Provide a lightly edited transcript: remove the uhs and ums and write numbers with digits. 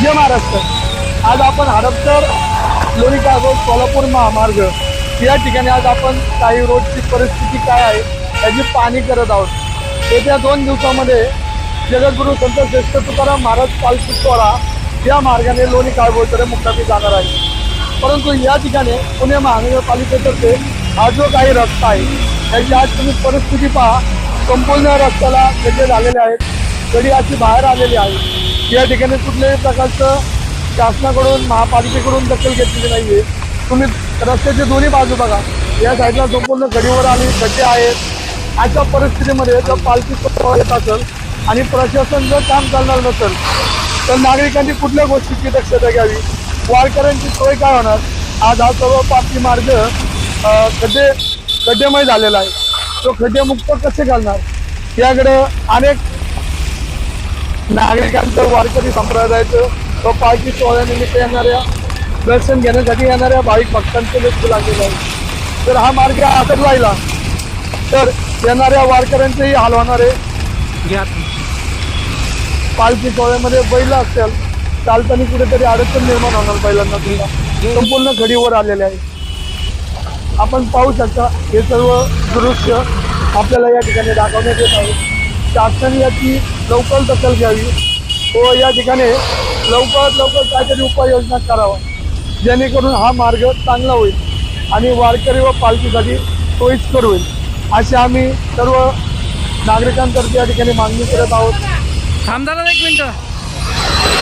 जय महाराष्ट्र। आज आपण हडपसर लोणी काळभोर सोलापूर महामार्ग या ठिकाणी आज आपण काही रोडची परिस्थिती काय आहे याची पाहणी करत आहोत। येत्या 2 दिवसामध्ये जगद्गुरू संत श्रेष्ठ तुकाराम महाराज पालखी सोहळा या मार्गाने लोणी काळभोरकडे मुक्कामी जाणार आहे। परंतु या ठिकाणी पुणे महानगरपालिकेतर्फे हा जो काही रस्ता आहे त्याची आज तुम्ही परिस्थिती पहा। संपूर्ण रस्त्याला खड्डे झालेले आहेत, गडी अशी बाहेर आलेली आहे। या ठिकाणी कुठल्याही प्रकारचं शासनाकडून महापालिकेकडून दखल घेतलेली नाहीये। तुम्ही रस्त्याचे दोन्ही बाजू बघा, या साईडला संपूर्ण गडीवर आली खड्डे आहेत। अशा परिस्थितीमध्ये जर पालखी सोहळा येत असेल आणि प्रशासन जर काम करणार नसेल तर नागरिकांनी कुठल्या गोष्टीची दक्षता घ्यावी, वारकऱ्यांची सोय काय होणार। आज हा सर्व पालखी मार्ग खड्डेमय झालेला आहे, तो खड्डेमुक्त कसे घालणार याकडे अनेक नागरिकांचं वारकरी संप्रदायाचं व पालखी सोहळ्यानिमित्त येणाऱ्या दर्शन घेण्यासाठी येणाऱ्या भाविक भक्तांचे लक्ष लागलेलं आहे। तर हा मार्ग असंच राहिला तर येणाऱ्या वारकऱ्यांचेही हाल होणार आहे। पालखी सोहळ्यामध्ये बैल असेल चालताना कुठेतरी अडचण निर्माण होणार बैलांना सुद्धा, संपूर्ण घडीवर आलेले आहे। आपण पाहू शकता हे सर्व दृश्य आपल्याला या ठिकाणी दाखवण्यात येत आहे। शासनाने याची लवकर दखल घ्यावी व या ठिकाणी लवकरात लवकर काहीतरी उपाययोजना करावा जेणेकरून हा मार्ग चांगला होईल आणि वारकरी व पालखीसाठी सोयीस्कर होईल, अशी आम्ही सर्व नागरिकांतर्फे या ठिकाणी मागणी करत आहोत। थांब जरा 1 मिनिट।